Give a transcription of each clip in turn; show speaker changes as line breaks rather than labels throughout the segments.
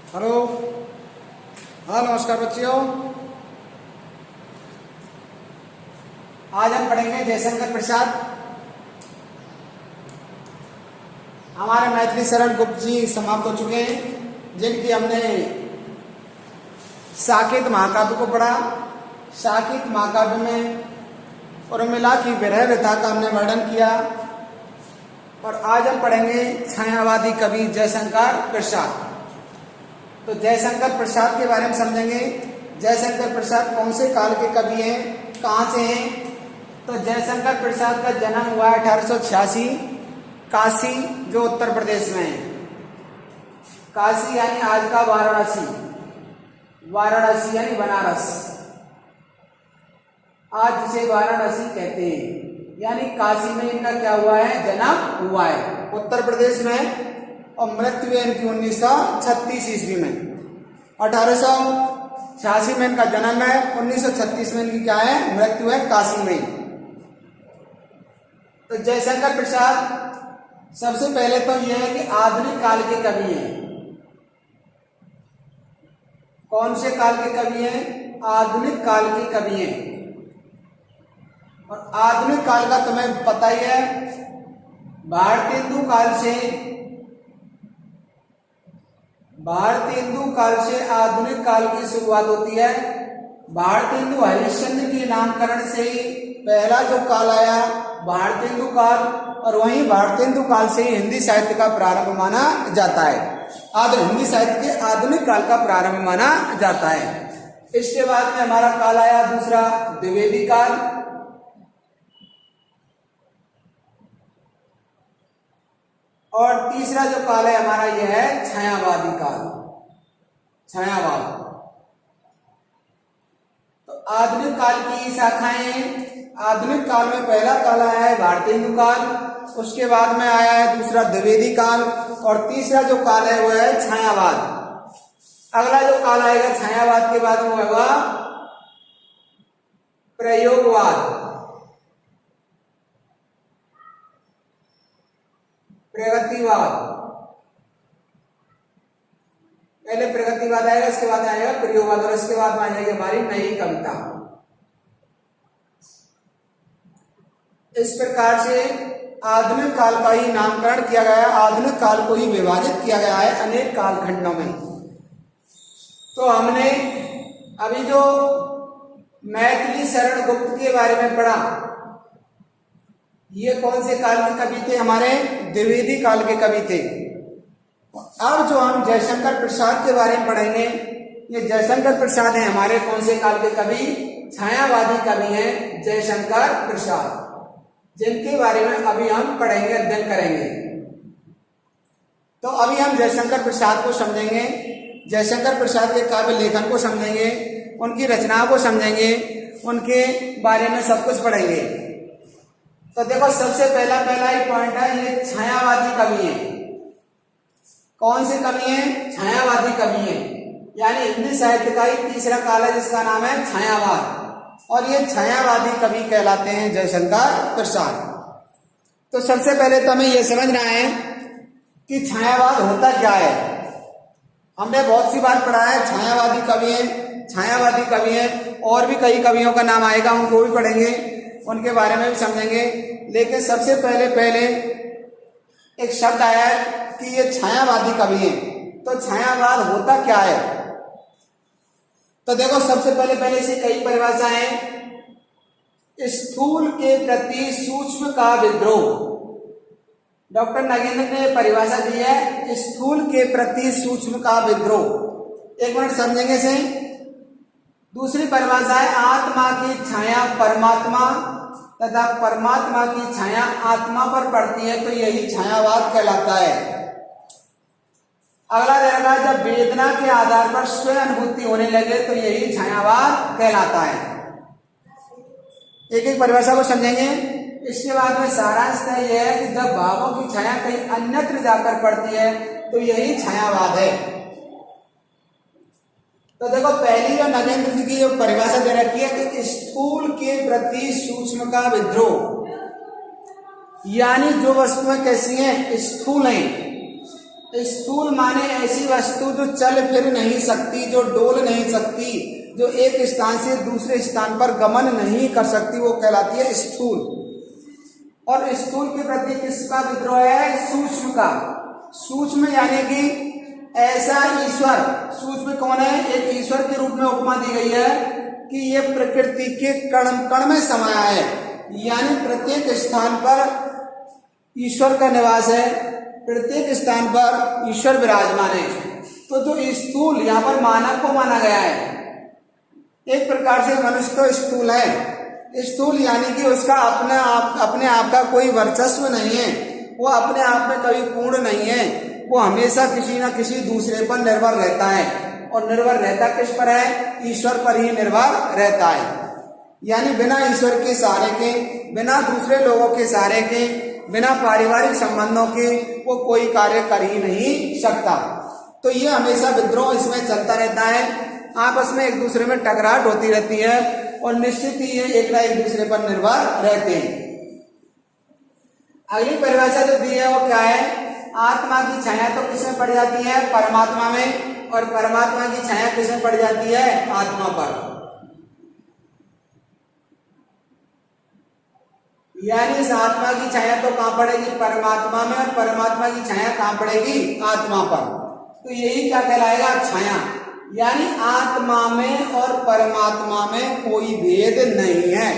Hello. हाँ, नमस्कार बच्चियों। आज हम पढ़ेंगे जयशंकर प्रसाद। हमारे मैथिली शरण गुप्त जी समाप्त हो चुके हैं, जिनकी हमने साकेत महाकाव्य को पढ़ा। साकेत महाकाव्य में उर्मिला की विरह व्यथा का हमने वर्णन किया। और आज हम पढ़ेंगे छायावादी कवि जयशंकर प्रसाद। तो जयशंकर प्रसाद के बारे में समझेंगे। जयशंकर प्रसाद कौन से काल के कवि हैं, कहाँ से हैं। तो जयशंकर प्रसाद का जन्म हुआ 1886 काशी, जो उत्तर प्रदेश में है। काशी यानी आज का वाराणसी, वाराणसी यानी बनारस, आज जिसे वाराणसी कहते हैं, यानी काशी में इनका क्या हुआ है, जन्म हुआ है उत्तर प्रदेश में। और मृत्यु है इनकी 1936 ईस्वी में। 1886 में इनका जन्म है, 1936 में इनकी क्या है, मृत्यु है काशी में। तो जयशंकर प्रसाद सबसे पहले तो यह है कि आधुनिक काल के कवि हैं। कौन से काल के कवि हैं, आधुनिक काल के कवि हैं। और आधुनिक काल का तुम्हें पता ही है, भारतेंदु काल से आधुनिक काल की शुरुआत होती है। भारतेंदु हरिश्चंद्र के नामकरण से ही पहला जो काल आया भारतेंदु काल, और वहीं भारतेंदु काल से ही हिंदी साहित्य का प्रारंभ माना जाता है। हिंदी साहित्य के आधुनिक काल का प्रारंभ माना जाता है। इसके बाद में हमारा काल आया दूसरा, द्विवेदी काल। और तीसरा जो काल है हमारा यह है छायावादी काल, छायावाद। तो आधुनिक काल की शाखाएं, आधुनिक काल में पहला काल आया है भारतेंदु काल, उसके बाद में आया है दूसरा द्विवेदी काल, और तीसरा जो काल है वो है छायावाद। अगला जो काल आएगा छायावाद के बाद वो होगा प्रयोगवाद, प्रगतिवाद। पहले प्रगतिवाद आएगा, इसके बाद आएगा प्रयोगवाद, और इसके बाद में आ जाएगी हमारी नई कविता। इस प्रकार से आधुनिक काल का ही नामकरण किया गया है, आधुनिक काल को ही विभाजित किया गया है अनेक कालखंडों में। तो हमने अभी जो मैथिली शरण गुप्त के बारे में पढ़ा, ये कौन से काल के कवि थे, हमारे द्विवेदी काल के कवि थे। अब जो हम जयशंकर प्रसाद के बारे में पढ़ेंगे, ये जयशंकर प्रसाद हैं हमारे कौन से काल के कवि, छायावादी कवि हैं जयशंकर प्रसाद, जिनके बारे में अभी हम पढ़ेंगे, अध्ययन करेंगे। तो अभी हम जयशंकर प्रसाद को समझेंगे, जयशंकर प्रसाद के काव्य लेखन को समझेंगे, उनकी रचनाओं को समझेंगे, उनके बारे में सब कुछ पढ़ेंगे। तो देखो सबसे पहला ही पॉइंट है, ये छायावादी कवि हैं। कौन से कवि हैं, छायावादी कवि हैं, यानी हिंदी साहित्य का ही तीसरा काल है जिसका नाम है छायावाद, और ये छायावादी कवि कहलाते हैं जयशंकर प्रसाद। तो सबसे पहले तो हमें यह समझना है कि छायावाद होता क्या है। हमने बहुत सी बार पढ़ा है छायावादी कवि हैं, छायावादी कवि हैं, और भी कई कवियों का नाम आएगा, उनको भी पढ़ेंगे, उनके बारे में भी समझेंगे। लेकिन सबसे पहले एक शब्द आया है कि ये छायावादी कवि हैं। तो छायावाद होता क्या है, तो देखो सबसे पहले इसे कई परिभाषाएं। स्थूल के प्रति सूक्ष्म का विद्रोह, डॉक्टर नागेंद्र ने परिभाषा दी है, स्थूल के प्रति सूक्ष्म का विद्रोह। एक मिनट समझेंगे इसे। दूसरी परिभाषा है आत्मा की छाया परमात्मा तथा परमात्मा की छाया आत्मा पर पड़ती है, तो यही छायावाद कहलाता है। अगला रहेगा जब वेदना के आधार पर स्वयं अनुभूति होने लगे, तो यही छायावाद कहलाता है। एक एक परिभाषा को समझेंगे। इसके बाद में सारांश यह है कि जब भावों की छाया कहीं अन्यत्र जाकर पड़ती है, तो यही छायावाद है। तो देखो पहली जो नगेंद्र जी की जो परिभाषा दे रखी है कि स्थूल के प्रति सूक्ष्म का विद्रोह, यानी जो वस्तुएं कैसी हैं, स्थूल हैं, स्थूल माने ऐसी वस्तु जो चल फिर नहीं सकती, जो डोल नहीं सकती, जो एक स्थान से दूसरे स्थान पर गमन नहीं कर सकती, वो कहलाती है स्थूल। और स्थूल के प्रति किसका विद्रोह है? सूक्ष्म का। सूक्ष्म यानी कि ऐसा ईश्वर, सूक्ष्म कौन है? एक ईश्वर के रूप में उपमा दी गई है कि ये प्रकृति के कण कण में समाया है, यानी प्रत्येक स्थान पर ईश्वर का निवास है, प्रत्येक स्थान पर ईश्वर विराजमान है। तो जो स्थूल यहाँ पर मानव को माना गया है, एक प्रकार से मनुष्य तो स्थूल है। स्थूल यानी कि उसका अपने आप का कोई वर्चस्व नहीं है, वो अपने आप में कभी पूर्ण नहीं है, वो हमेशा किसी न किसी दूसरे पर निर्भर रहता है। और निर्भर रहता किस पर है? ईश्वर पर ही निर्भर रहता है। यानी बिना ईश्वर के सहारे के, बिना दूसरे लोगों के सहारे के, बिना पारिवारिक संबंधों के वो कोई कार्य कर ही नहीं सकता। तो ये हमेशा विद्रोह इसमें चलता रहता है, आपस में एक दूसरे में टकराहट होती रहती है और निश्चित ही ये एक ना एक दूसरे पर निर्भर रहते हैं। अगली परिभाषा जो दी है वो क्या है? आत्मा की छाया तो किसमें पड़ जाती है? परमात्मा में। और परमात्मा की छाया किसमें पड़ जाती है? आत्मा पर। यानी इस आत्मा की छाया तो कहां पड़ेगी? परमात्मा में। और परमात्मा की छाया कहां पड़ेगी? आत्मा पर। तो यही क्या कहलाएगा? छाया। यानी आत्मा में और परमात्मा में कोई भेद नहीं है।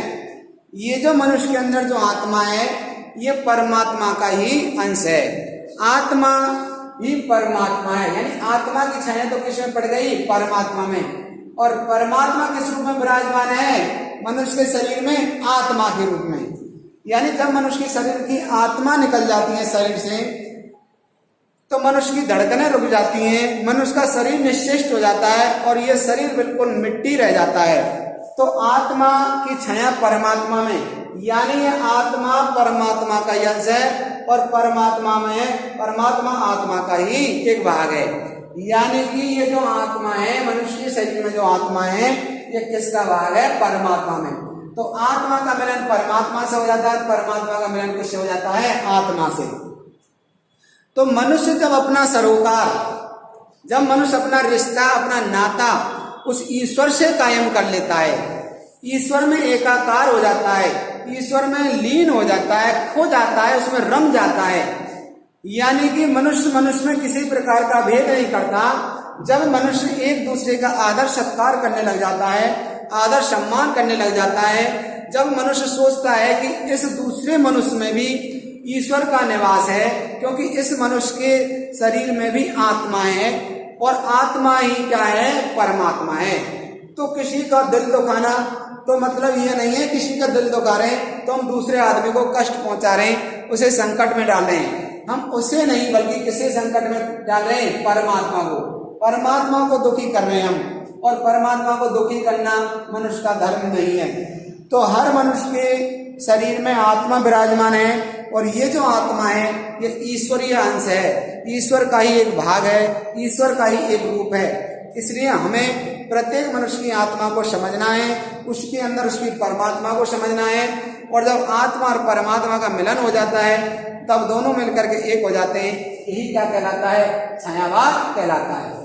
ये जो मनुष्य के अंदर जो आत्मा है ये परमात्मा का ही अंश है, आत्मा ही परमात्मा है। यानी आत्मा की छाया तो किसमें पड़ गई? परमात्मा में। और परमात्मा किस रूप में विराजमान है? मनुष्य के शरीर में आत्मा के रूप में। यानी जब मनुष्य के शरीर की आत्मा निकल जाती है शरीर से तो मनुष्य की धड़कनें रुक जाती हैं, मनुष्य का शरीर निश्चेष्ट हो जाता है और यह शरीर बिल्कुल मिट्टी रह जाता है। तो आत्मा की छाया परमात्मा में, यानी यह आत्मा परमात्मा का अंश है और परमात्मा में परमात्मा आत्मा का ही एक भाग है। यानी कि ये जो आत्मा है, मनुष्य के शरीर में जो आत्मा है ये किसका भाग है? परमात्मा में। तो आत्मा का मिलन परमात्मा से हो जाता है, परमात्मा का मिलन किससे हो जाता है? आत्मा से। तो मनुष्य जब अपना सरोकार, जब मनुष्य अपना रिश्ता, अपना नाता उस ईश्वर से कायम कर लेता है, ईश्वर में एकाकार हो जाता है, ईश्वर में लीन हो जाता है, खो जाता है, उसमें रम जाता है, यानी कि मनुष्य में किसी प्रकार का भेद नहीं करता। जब मनुष्य एक दूसरे का आदर सत्कार करने लग जाता है, आदर सम्मान करने लग जाता है, जब मनुष्य सोचता है कि इस दूसरे मनुष्य में भी ईश्वर का निवास है, क्योंकि इस मनुष्य के शरीर में भी आत्मा है और आत्मा ही क्या है? परमात्मा है। तो किसी का दिल दुखाना तो मतलब ये नहीं है किसी का दिल दुखा रहे हैं तो हम दूसरे आदमी को कष्ट पहुंचा रहे हैं, उसे संकट में डाल रहे हैं। हम उसे नहीं बल्कि किसे संकट में डाल रहे हैं? परमात्मा को। परमात्मा को दुखी कर रहे हैं हम, और परमात्मा को दुखी करना मनुष्य का धर्म नहीं है। तो हर मनुष्य के शरीर में आत्मा विराजमान है और ये जो आत्मा है ये ईश्वरीय अंश है, ईश्वर का ही एक भाग है, ईश्वर का ही एक रूप है। इसलिए हमें प्रत्येक मनुष्य की आत्मा को समझना है, उसके अंदर उसकी परमात्मा को समझना है। और जब आत्मा और परमात्मा का मिलन हो जाता है तब दोनों मिलकर के एक हो जाते हैं। यही क्या कहलाता है? छायावाद कहलाता है।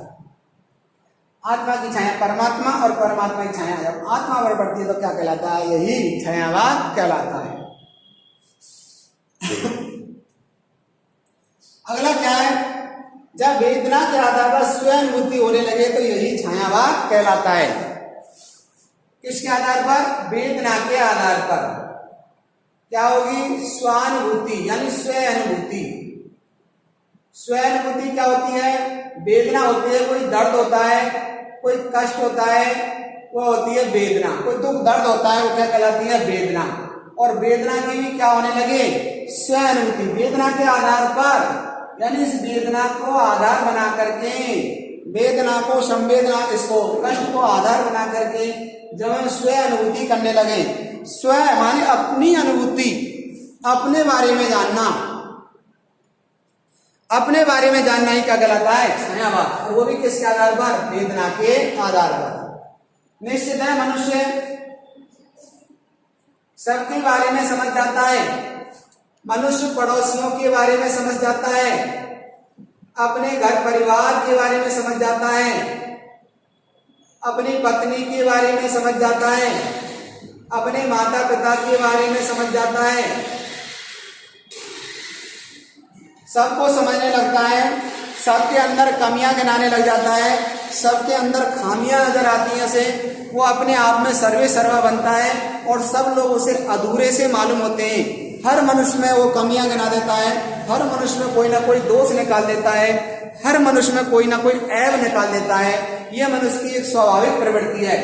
आत्मा की छाया परमात्मा और परमात्मा की छाया जब आत्मा पर पड़ती है तो क्या कहलाता है? यही छायावाद कहलाता है। अगला क्या है? जब वेदना के आधार पर स्वानुभूति होने लगे तो यही छायावाद कहलाता है। किसके आधार पर? वेदना के आधार पर क्या होगी? स्वानुभूति यानी स्वानुभूति। स्वानुभूति क्या होती है? वेदना होती है, कोई दर्द होता है, कोई कष्ट होता है, वो होती है वेदना। कोई दुख दर्द होता है, वो क्या कहलाती है? वेदना। और वेदना की भी क्या होने लगे? स्वानुभूति। वेदना के आधार पर, यानी इस वेदना को आधार बना करके, वेदना को संवेदना, इसको कष्ट को आधार बना करके जब हम स्वानुभूति करने लगे, स्व माने अपनी अनुभूति, अपने बारे में जानना, अपने बारे में जानना ही क्या कहलाता है? छायावाद। और वो भी किसके आधार पर? वेदना के आधार पर। निश्चित है मनुष्य सबके बारे में समझ जाता है, मनुष्य पड़ोसियों के बारे में समझ जाता है, अपने घर परिवार के बारे में समझ जाता है, अपनी पत्नी के बारे में समझ जाता है, अपने माता पिता के बारे में समझ जाता है, सबको समझने लगता है, सबके अंदर कमियां गिनाने लग जाता है, सबके अंदर खामियां नजर आती हैं उसे, वो अपने आप में सर्वे सर्वा बनता है और सब लोग उसे अधूरे से मालूम होते हैं। हर मनुष्य में वो कमियां गिना देता है, हर मनुष्य में कोई ना कोई दोष निकाल देता है, हर मनुष्य में कोई ना कोई ऐब निकाल देता है। यह मनुष्य की एक स्वाभाविक प्रवृत्ति है।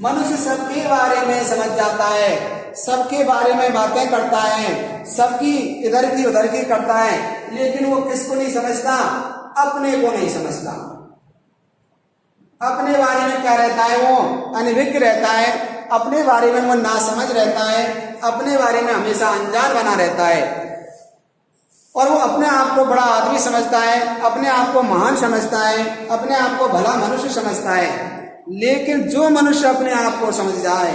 मनुष्य सबके बारे में समझ जाता है, सबके बारे में बातें करता है, सबकी इधर की उधर की करता है, लेकिन वो किसको नहीं समझता? अपने को नहीं समझता। अपने बारे में क्या रहता है? वो अनभिज्ञ रहता है, अपने बारे में वो नासमझ रहता है, अपने बारे में हमेशा अनजान बना रहता है और वो अपने आप को बड़ा आदमी समझता है, अपने आप को महान समझता है, अपने आप को भला मनुष्य समझता है। लेकिन जो मनुष्य अपने आप को समझ जाए,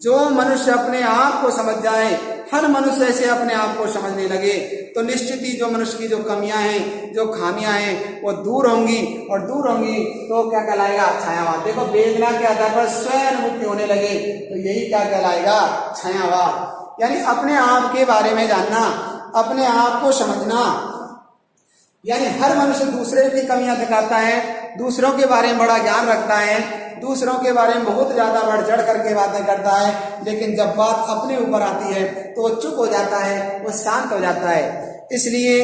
जो मनुष्य अपने आप को समझ जाए, हर मनुष्य ऐसे अपने आप को समझने लगे तो निश्चित ही जो मनुष्य की जो कमियां हैं, जो खामियां हैं, वो दूर होंगी और दूर होंगी तो क्या कहलाएगा? छायावाद। देखो, वेदना के आधार पर स्वयं अनुभूति होने लगे तो यही क्या कहलाएगा? छायावाद। यानी अपने आप के बारे में जानना, अपने आप को समझना। यानी हर मनुष्य दूसरे की कमियां दिखाता है, दूसरों के बारे में बड़ा ज्ञान रखता है, दूसरों के बारे में बहुत ज्यादा बढ़ चढ़ करके बातें करता है, लेकिन जब बात अपने ऊपर आती है तो वो चुप हो जाता है, वो शांत हो जाता है। इसलिए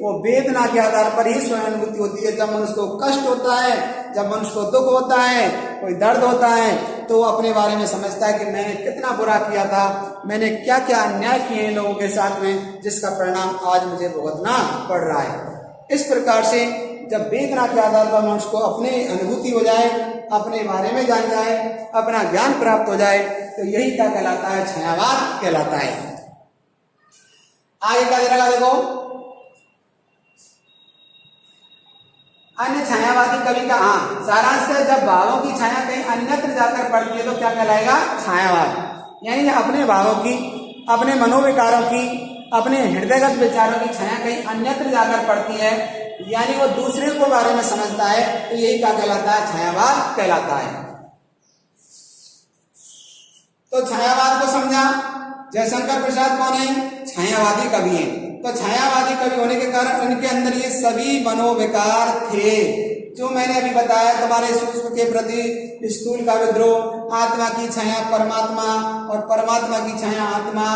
वो वेदना के आधार पर ही स्वयं अनुभूति होती है। जब मनुष्य को कष्ट होता है, जब मनुष्य को दुख होता है, कोई दर्द होता है, तो वो अपने बारे में समझता है कि मैंने कितना बुरा किया था, मैंने क्या क्या अन्याय किए लोगों के साथ में, जिसका परिणाम आज मुझे भुगतना पड़ रहा है। इस प्रकार से जब वेदना के आधार पर मनुष्य को अपनी अनुभूति हो जाए, अपने बारे में जान जाए, अपना ज्ञान प्राप्त हो जाए, तो यही क्या कहलाता है? छायावाद कहलाता है। आगे क्या दे रहा देखो, अन्य छायावादी कवि का सारांश है, जब भावों की छाया कहीं अन्यत्र जाकर पड़ती है तो क्या कहलाएगा? छायावाद। यानी अपने भावों की, अपने मनोविकारों की, अपने हृदयगत विचारों की छाया कहीं अन्यत्र जाकर पड़ती है, यानी वो दूसरे को बारे में समझता है, तो यही क्या कहलाता है? छायावाद कहलाता है। तो छायावाद को समझा। जयशंकर प्रसाद कौन है? छायावादी कवि हैं। तो छायावादी कवि होने के कारण उनके अंदर ये सभी मनोविकार थे जो मैंने अभी बताया। तुम्हारे सूक्ष्म के प्रति स्थूल का विद्रोह, आत्मा की छाया परमात्मा और परमात्मा की छाया आत्मा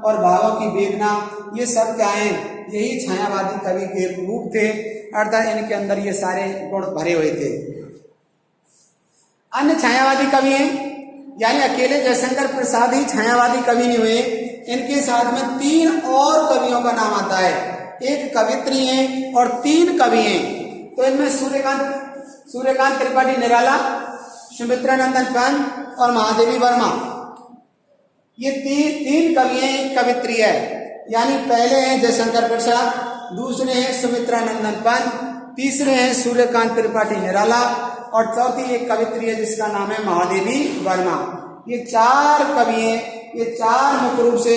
और भावों की वेदना, ये सब क्या है? यही छायावादी कवि के रूप थे, अर्थात इनके अंदर ये सारे गुण भरे हुए थे। अन्य छायावादी कवि हैं, यानी अकेले जयशंकर प्रसाद ही छायावादी कवि नहीं हुए, इनके साथ में 3 और कवियों का नाम आता है। एक कवित्री हैं और 3 कवि हैं। तो इनमें सूर्यकांत त्रिपाठी निराला, सुमित्रा नंदन पंत और महादेवी वर्मा, ये 3 कवि हैं, एक कवित्री है। यानी पहले हैं जयशंकर प्रसाद, दूसरे हैं सुमित्रा नंदन पंत, तीसरे हैं सूर्यकांत त्रिपाठी निराला और चौथी एक कवित्री है जिसका नाम है महादेवी वर्मा। ये 4 कवि हैं, ये 4 मुख्य रूप से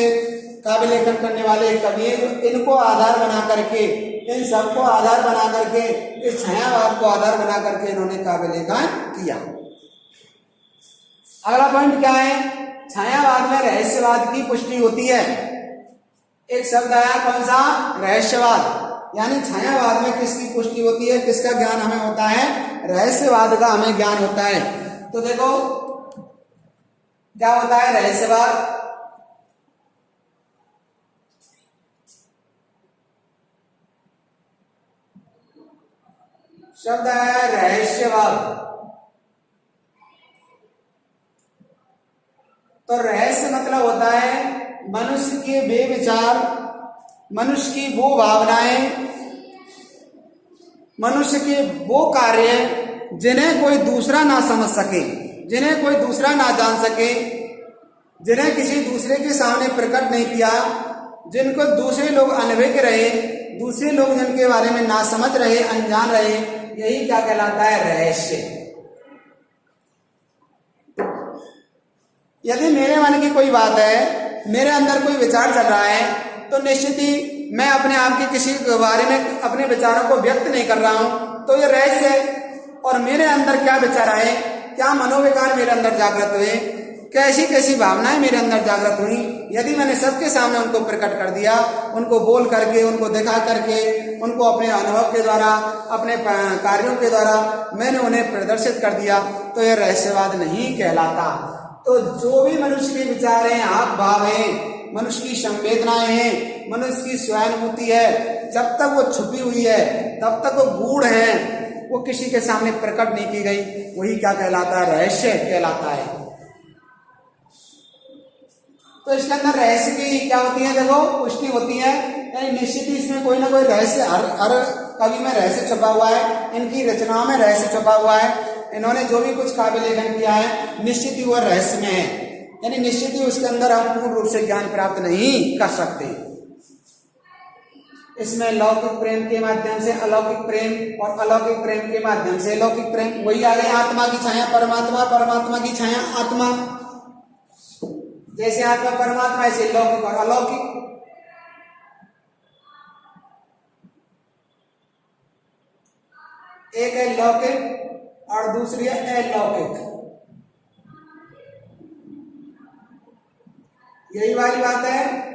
काव्य लेखन करने वाले कवि हैं। तो इनको आधार बना करके, इन सबको आधार बना करके, इस छायावाद को आधार बना करके इन्होंने काव्य लेखन किया। अगला पॉइंट क्या है? छायावाद में रहस्यवाद की पुष्टि होती है। एक शब्द आया, कौन सा? रहस्यवाद। यानी छायावाद में किसकी पुष्टि होती है, किसका ज्ञान हमें होता है? रहस्यवाद का हमें ज्ञान होता है। तो देखो क्या होता है रहस्यवाद? शब्द है रहस्यवाद। तो रहस्य मतलब होता है मनुष्य के वे विचार, मनुष्य की वो भावनाएं, मनुष्य के वो कार्य जिन्हें कोई दूसरा ना समझ सके, जिन्हें कोई दूसरा ना जान सके, जिन्हें किसी दूसरे के सामने प्रकट नहीं किया, जिनको दूसरे लोग अनभिज्ञ रहे, दूसरे लोग जिनके बारे में ना समझ रहे, अनजान रहे, यही क्या कहलाता है? रहस्य। यदि मेरे मन की कोई बात है, मेरे अंदर कोई विचार चल रहा है, तो निश्चित ही मैं अपने आप की किसी के बारे में अपने विचारों को व्यक्त नहीं कर रहा हूं तो ये रहस्य है। और मेरे अंदर क्या विचार आए, क्या मनोविकार मेरे अंदर जागृत हुए, कैसी कैसी भावनाएं मेरे अंदर जागृत हुई, यदि मैंने सबके सामने उनको प्रकट कर दिया, उनको बोल करके, उनको दिखा करके, उनको अपने अनुभव के द्वारा, अपने कार्यों के द्वारा मैंने उन्हें प्रदर्शित कर दिया, तो यह रहस्यवाद नहीं कहलाता। तो जो भी मनुष्य के विचार हैं, हाव भाव हैं, मनुष्य की संवेदनाएं हैं, मनुष्य की स्वानुभूति है, जब तक वो छुपी हुई है, तब तक वो गूढ़ है, वो किसी के सामने प्रकट नहीं की गई, वही क्या कहलाता है, रहस्य कहलाता है। तो इसके अंदर रहस्य की क्या होती है, देखो पुष्टि होती है, यानी निश्चित ही इसमें कोई ना कोई रहस्य, हर कवि में रहस्य छुपा हुआ है, इनकी रचनाओं में रहस्य छुपा हुआ है, इन्होंने जो भी कुछ काव्य लेखन किया है निश्चित ही वह रहस्य में है, यानी निश्चित ही उसके अंदर हम पूर्ण रूप से ज्ञान प्राप्त नहीं कर सकते। इसमें लौकिक प्रेम के माध्यम से अलौकिक प्रेम और अलौकिक प्रेम के माध्यम से लौकिक प्रेम, वही आ गए आत्मा की छाया परमात्मा, परमात्मा की छाया आत्मा, जैसे आत्मा परमात्मा ऐसे लौकिक और अलौकिक। एक है लौकिक और दूसरी है अलौकिक, यही वाली बात है।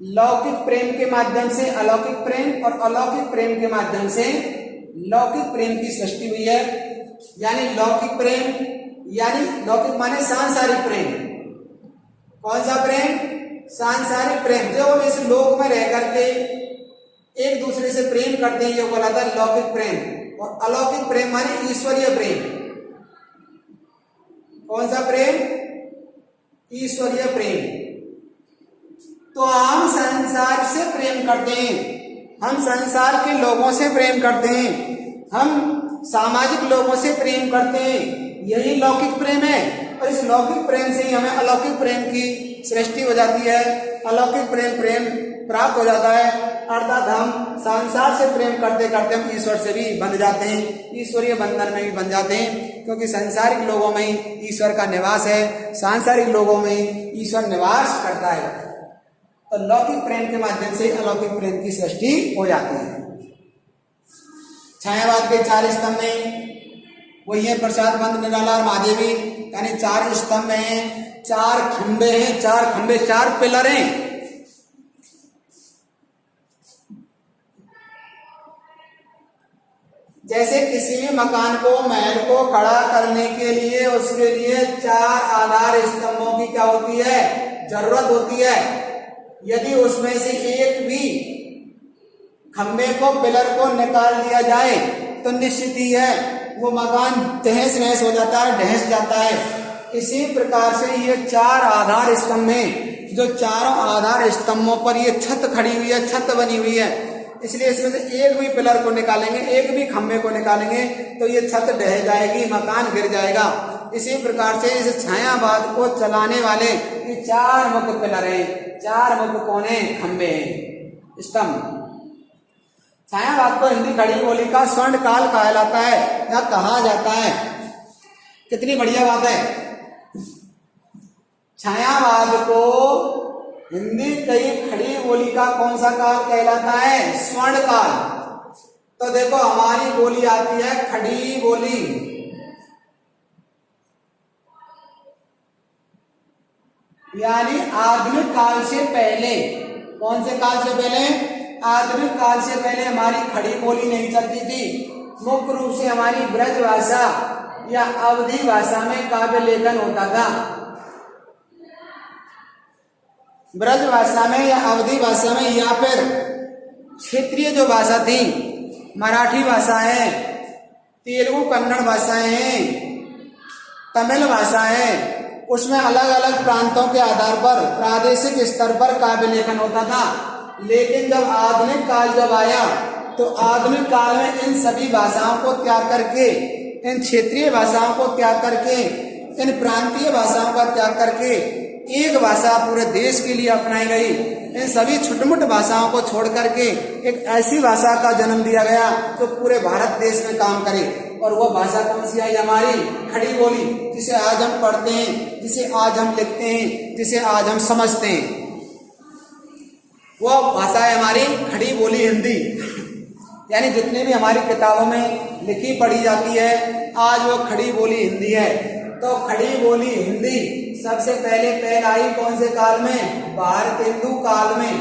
लौकिक प्रेम के माध्यम से अलौकिक प्रेम और अलौकिक प्रेम के माध्यम से लौकिक प्रेम की सृष्टि हुई है, यानी लौकिक प्रेम, यानी लौकिक माने सांसारिक प्रेम। कौन सा प्रेम, सांसारिक प्रेम, जो इस लोक में रह करके एक दूसरे से प्रेम करते हैं, ये कहलाता है लौकिक प्रेम। और अलौकिक प्रेम माने ईश्वरीय प्रेम। कौन सा प्रेम, ईश्वरीय प्रेम। तो हम संसार से प्रेम करते हैं, हम संसार के लोगों से प्रेम करते हैं, हम सामाजिक लोगों से प्रेम करते हैं, यही लौकिक प्रेम है। और इस लौकिक प्रेम से ही हमें अलौकिक प्रेम की सृष्टि हो जाती है, अलौकिक प्रेम प्राप्त हो जाता है, अर्थात हम संसार से प्रेम करते करते हम ईश्वर से भी बंध जाते हैं, ईश्वरीय बंधन में भी बन जाते हैं, क्योंकि सांसारिक लोगों में ही ईश्वर का निवास है, सांसारिक लोगों में ही ईश्वर निवास करता है। तो लौकिक प्रेम के माध्यम से अलौकिक प्रेम की सृष्टि हो जाती है। छायावाद के 4 स्तंभ में वही है प्रसाद बंद निराला और महादेवी, यानी 4 स्तंभ हैं, 4 खंबे हैं, 4 खंबे 4 पिलर हैं। जैसे किसी भी मकान को, महल को खड़ा करने के लिए उसके लिए 4 आधार स्तंभों की क्या होती है, जरूरत होती है। यदि उसमें से एक भी खंबे को, पिलर को निकाल दिया जाए तो निश्चित ही है वो मकान तहस नहस हो जाता है, ढहस जाता है। इसी प्रकार से ये 4 आधार स्तंभ हैं, जो चारों आधार स्तंभों पर ये छत खड़ी हुई है, छत बनी हुई है। इसलिए इसमें से एक भी पिलर को निकालेंगे, एक भी खंबे को निकालेंगे तो ये छत ढह जाएगी, मकान गिर जाएगा। इसी प्रकार से इस छायावाद को चलाने वाले ये 4 मुख्य पिलर हैं, 4 मुख्य कोने, खंबे हैं, स्तंभ। छायावाद को हिंदी खड़ी बोली का स्वर्ण काल कहलाता है या कहा जाता है। कितनी बढ़िया बात है। छायावाद को हिंदी कई खड़ी बोली का कौन सा काल कहलाता है, स्वर्ण काल। तो देखो हमारी बोली आती है खड़ी बोली, यानी आधुनिक काल से पहले। कौन से काल से पहले, आधुनिक काल से पहले हमारी खड़ी बोली नहीं चलती थी। मुख्य रूप से हमारी ब्रज भाषा या अवधी भाषा में काव्य लेखन होता था। ब्रज भाषा में या अवधी भाषा में, या फिर क्षेत्रीय जो भाषा थी, मराठी भाषा है, तेलुगु कन्नड़ भाषाएं हैं, तमिल भाषा है, उसमें अलग अलग प्रांतों के आधार पर प्रादेशिक स्तर पर काव्य लेखन होता था। लेकिन जब आधुनिक काल जब आया तो आधुनिक काल में इन सभी भाषाओं को त्याग करके, इन क्षेत्रीय भाषाओं को त्याग करके, इन प्रांतीय भाषाओं का त्याग करके एक भाषा पूरे देश के लिए अपनाई गई। इन सभी छुटमुट भाषाओं को छोड़ करके एक ऐसी भाषा का जन्म दिया गया जो पूरे भारत देश में काम करे। और वो भाषा कौन सी आई, हमारी खड़ी बोली, जिसे आज हम पढ़ते हैं, जिसे आज हम लिखते हैं, जिसे आज हम समझते हैं। वो भाषा है हमारी खड़ी बोली हिंदी। यानी जितनी भी हमारी किताबों में लिखी पढ़ी जाती है आज वो खड़ी बोली हिंदी है। तो खड़ी बोली हिंदी सबसे पहले आई कौन से काल में? भारतेंदु काल में।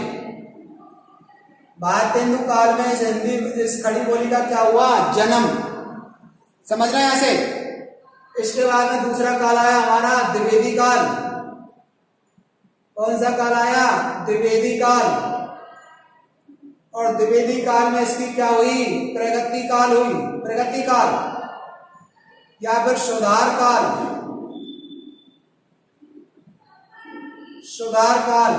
भारतेंदु काल में हिंदी इस खड़ी बोली का क्या हुआ? जन्म। समझ रहे हैं यहां से? इसके बाद में दूसरा काल आया हमारा द्विवेदी काल। कौन सा काल आया? द्विवेदी काल। और द्विवेदी काल में इसकी क्या हुई? प्रगति काल हुई। प्रगति काल या फिर सुधार काल। सुधार काल।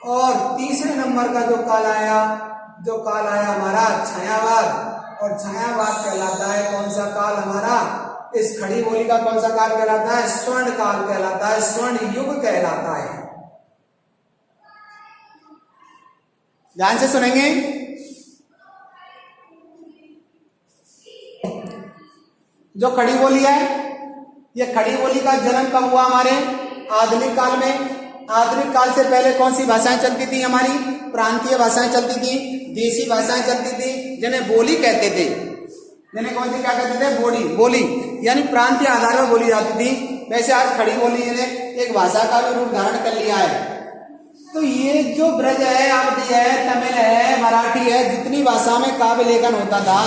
और तीसरे नंबर का जो काल आया हमारा छायावाद। और छायावाद कहलाता है कौन सा काल हमारा? इस खड़ी बोली का कौन सा काल कहलाता है? स्वर्ण काल कहलाता है, स्वर्ण युग कहलाता है। ध्यान से सुनेंगे। जो खड़ी बोली है, ये खड़ी बोली का जन्म कब हुआ? हमारे आधुनिक काल में। आधुनिक काल से पहले कौन सी भाषाएं चलती थी? हमारी प्रांतीय भाषाएं चलती थी, देसी भाषाएं चलती थी, जिन्हें बोली कहते थे। जिन्हें कौन सी क्या कहते थे? बोली यानी प्रांतीय आधार पर बोली जाती थी। वैसे आज खड़ी बोली ने एक भाषा का भी रूप धारण कर लिया है। तो ये जो ब्रज है, अवधी है, तमिल है, मराठी है, जितनी भाषा में काव्य लेखन होता था,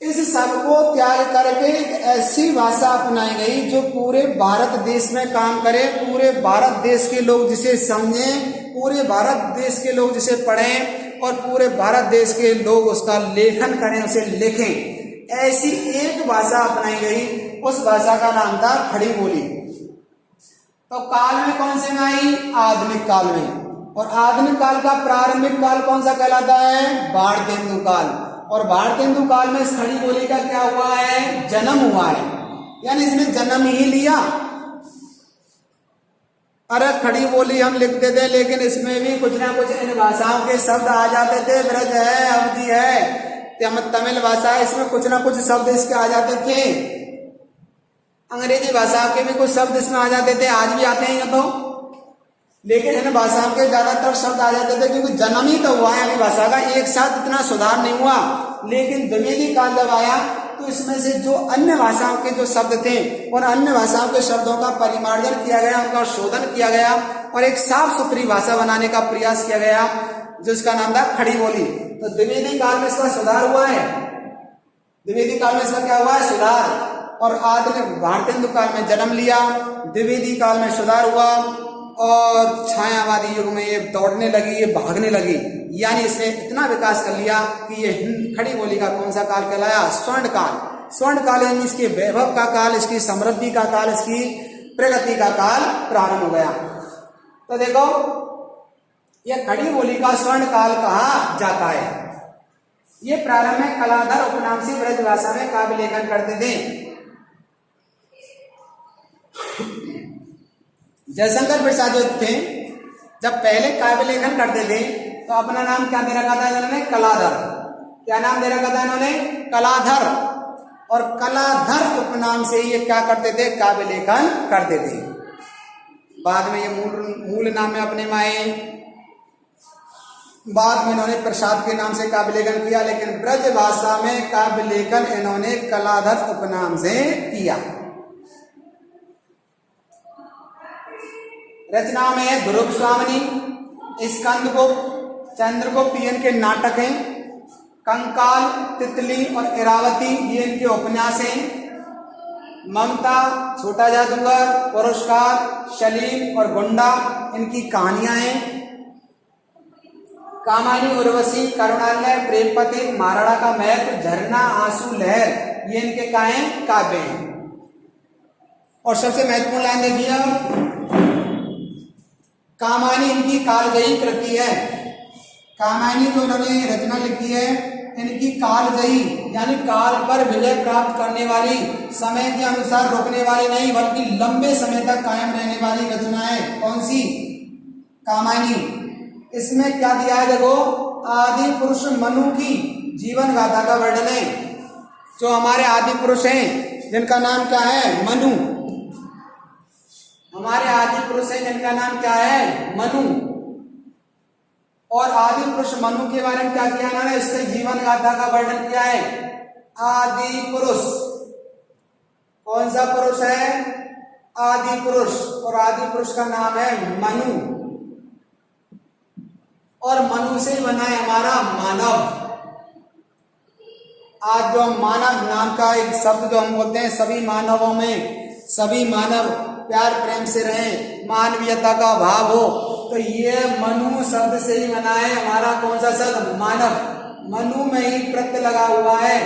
इस सब को त्याग करके एक ऐसी भाषा अपनाई गई जो पूरे भारत देश में काम करे, पूरे भारत देश के लोग जिसे समझें, पूरे भारत देश के लोग जिसे पढ़ें और पूरे भारत देश के लोग उसका लेखन करें, उसे लिखें। ऐसी एक भाषा अपनाई गई, उस भाषा का नाम था खड़ी बोली। तो काल में कौन से में आई? आधुनिक काल में। और आधुनिक काल का प्रारंभिक काल कौन सा कहलाता है? भारतेंदु काल। और भारतेंदु काल में इस खड़ी बोली का क्या हुआ है? जन्म हुआ है। यानी इसने जन्म ही लिया। अरे खड़ी बोली हम लिखते थे, लेकिन इसमें भी कुछ ना कुछ इन भाषाओं के शब्द आ जाते थे। ब्रज है, अवधी है, तमिल भाषा है, इसमें कुछ ना कुछ शब्द इसके आ जाते थे। अंग्रेजी भाषा के भी कुछ शब्द इसमें आ जाते थे, आज भी आते हैं तो। लेकिन इन भाषाओं के ज्यादातर शब्द आ जाते थे क्योंकि जन्म ही तो हुआ है अभी भाषा का, एक साथ इतना सुधार नहीं हुआ। लेकिन द्विवेदी काल जब आया तो इसमें से जो अन्य भाषाओं के जो शब्द थे और अन्य भाषाओं के शब्दों का परिमार्जन किया गया, उनका शोधन किया गया और एक साफ सुथरी भाषा बनाने का प्रयास किया गया, जिसका नाम था खड़ी बोली। तो द्विवेदी काल में इसका सुधार हुआ है। द्विवेदी काल में इसका क्या हुआ है? सुधार। और आधुनिक भारतेंदु काल में जन्म लिया, द्विवेदी काल में सुधार हुआ और छायावादी युग में ये दौड़ने लगी, ये भागने लगी। यानी इसने इतना विकास कर लिया कि ये खड़ी बोली का कौन सा काल कहलाया? स्वर्ण काल। स्वर्ण काल यानी इसके वैभव का काल, इसकी समृद्धि का काल, इसकी प्रगति का काल प्रारंभ हो गया। तो देखो ये खड़ी बोली का स्वर्ण काल कहा जाता है। ये प्रारंभ में कलाधर उपनाम से ब्रज भाषा में काव्य लेखन करते थे। जयशंकर प्रसाद जो थे, जब पहले काव्य लेखन करते थे तो अपना नाम क्या दे रखा था इन्होंने? कलाधर। क्या नाम दे रखा था इन्होंने? कलाधर। और कलाधर उपनाम से ये क्या करते थे? काव्य लेखन करते थे। बाद में ये मूल नाम में अपने माए, बाद में इन्होंने प्रसाद के नाम से काव्य लेखन किया, लेकिन ब्रज भाषा में काव्य लेखन इन्होंने कलाधर उपनाम से किया। रचना में ध्रुव स्वामिनी, स्कंदगुप्त, चंद्रगुप्त ये इनके नाटक हैं। कंकाल, तितली और इरावती ये इनके उपन्यास हैं। ममता, छोटा जादूगर, पुरस्कार, शलीम और गुंडा इनकी कहानियां हैं। कामानी, उर्वशी, करुणालय, प्रेमपति, महाराणा का महल, झरना, आंसू, लहर ये इनके काव्य हैं। और सबसे महत्वपूर्ण लाइन देखिए, कामानी इनकी कालजयी कृति है। कामायनी जो इन्होंने रचना लिखी है इनकी कालजयी यानी काल पर विजय प्राप्त करने वाली, समय के अनुसार रुकने वाली नहीं बल्कि लंबे समय तक कायम रहने वाली रचना है। कौन सी? कामायनी। इसमें क्या दिया है देखो, आदि पुरुष मनु की जीवन गाथा का वर्णन है। जो हमारे आदि पुरुष हैं जिनका नाम क्या है? मनु। हमारे आदि पुरुष हैं जिनका नाम क्या है? मनु। और आदि पुरुष मनु के बारे में क्या किया इन्होंने, इसके जीवन गाथा का वर्णन किया है। आदि पुरुष कौन सा पुरुष है, आदि पुरुष, और आदि पुरुष का नाम है मनु, और मनु से बना है हमारा मानव। आज जो मानव नाम का एक शब्द जो हम बोलते हैं, सभी मानवों में सभी मानव प्यार प्रेम से रहें, मानवीयता का भाव हो, तो ये मनु शब्द से ही बना है हमारा कौन सा शब्द, मानव। मनु में ही प्रत्यय लगा हुआ है,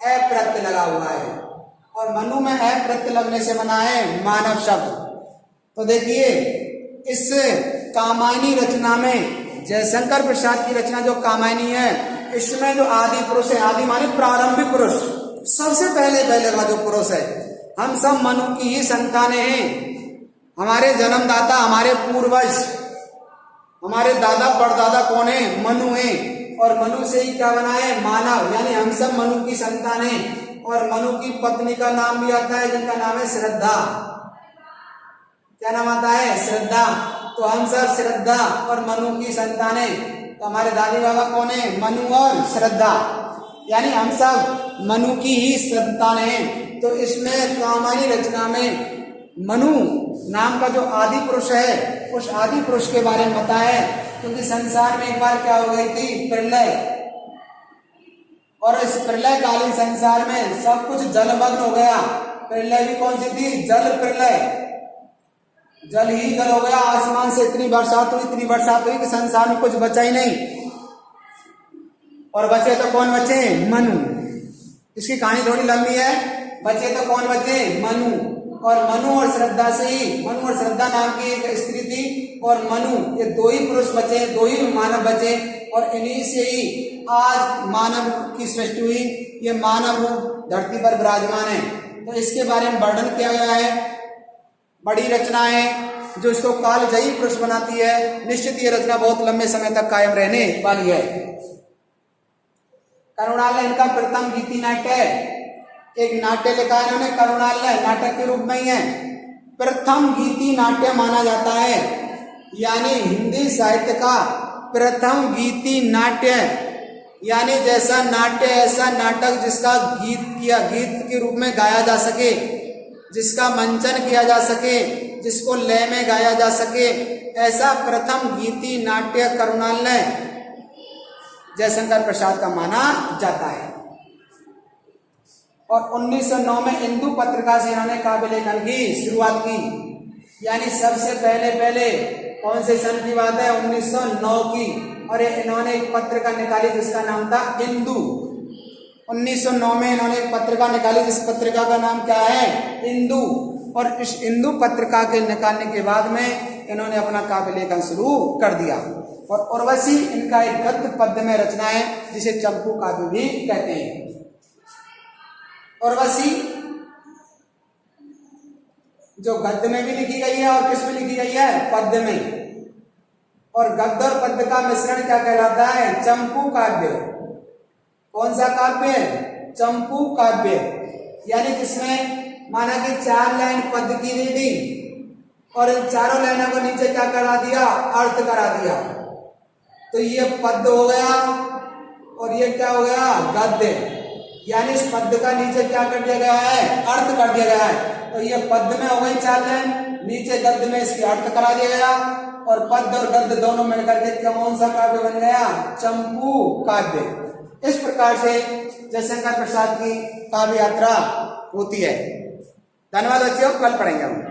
अप्रत्यय लगा हुआ है, और मनु में अप्रत्यय लगने से बना है मानव शब्द। तो देखिए इस कामायनी रचना में, जयशंकर प्रसाद की रचना जो कामायनी है, इसमें जो आदि पुरुष है, आदि माने प्रारंभिक पुरुष, सबसे पहले का जो पुरुष है, हम सब मनु की ही संतानें हैं। हमारे जन्मदाता, हमारे पूर्वज, हमारे दादा परदादा कौन है, मनु है, और मनु से ही क्या बना है, मानव, यानी हम सब मनु की संतान हैं। और मनु की पत्नी का नाम भी आता है जिनका नाम है श्रद्धा। क्या नाम आता है, श्रद्धा। तो हम सब श्रद्धा और मनु की संतानें। तो हमारे दादी बाबा कौन है, मनु और श्रद्धा, यानी हम सब मनु की ही संतान हैं। तो इसमें कामायनी रचना में मनु नाम का जो आदि पुरुष है, उस आदि पुरुष के बारे में बताया है, क्योंकि संसार में एक बार क्या हो गई थी, प्रलय, और इस प्रलय कालीन संसार में सब कुछ जलमग्न हो गया। प्रलय भी कौन सी थी, जल प्रलय, जल ही जल हो गया। आसमान से इतनी बरसात हुई कि संसार में कुछ बचा ही नहीं, और बचे तो कौन बचे, मनु। इसकी कहानी थोड़ी लंबी है, बचे तो कौन बचे, मनु। और मनु और श्रद्धा से ही, मनु और श्रद्धा नाम की एक स्त्री थी, और मनु, ये दो ही पुरुष बचे, दो ही मानव बचे, और इन्हीं से ही आज मानव की सृष्टि हुई। ये मानव धरती पर विराजमान है। तो इसके बारे में वर्णन किया गया है, बड़ी रचना है जो इसको कालजयी पुरुष बनाती है। निश्चित ये रचना बहुत लंबे समय तक कायम रहने वाली है। करुणालय इनका प्रथम गीति नाट्य है। एक नाट्य लिखा है इन्होंने, करुणालय नाटक के रूप में ही है, प्रथम गीति नाट्य माना जाता है, यानी हिंदी साहित्य का प्रथम गीति नाट्य, यानी जैसा नाट्य ऐसा नाटक जिसका गीत के रूप में गाया जा सके, जिसका मंचन किया जा सके, जिसको लय में गाया जा सके, ऐसा प्रथम गीति नाट्य करुणालय जयशंकर प्रसाद का माना जाता है। और 1909 में इंदु पत्रिका से इन्होंने काव्य लेखन की शुरुआत की, यानी सबसे पहले कौन से सन की बात है, 1909 की। और इन्होंने एक पत्रिका निकाली जिसका नाम था इंदु। 1909 में इन्होंने एक पत्रिका निकाली जिस पत्रिका का नाम क्या है, इंदु। और इस इंदु पत्रिका के निकालने के बाद में इन्होंने अपना काव्य लेखन शुरू कर दिया। और उर्वशी इनका एक गद्य पद्य में रचना है जिसे चंपू काव्य भी कहते हैं। उर्वशी जो गद्य में भी लिखी गई है और किस में लिखी गई है, पद्य में। और गद्य और पद्य का मिश्रण क्या कहलाता है, चंपू काव्य। कौन सा काव्य, चंपू काव्य, यानी जिसमें माना कि 4 लाइन पद्य की दे दी और इन चारों लाइनों को नीचे क्या करा दिया, अर्थ करा दिया। तो ये पद्य हो गया और ये क्या हो गया, गद्य, यानी इस पद्य का नीचे क्या कर दिया गया है, अर्थ कर दिया गया है। तो ये पद्य में हो गई 4 लाइन, नीचे गद्य में इसकी अर्थ करा दिया गया, और पद्य और गद्य दोनों मिलकर के कौन सा काव्य बन गया, चंपू काव्य। इस प्रकार से जयशंकर प्रसाद की काव्य यात्रा होती है। धन्यवाद बच्चों, कल पढ़ेंगे हम।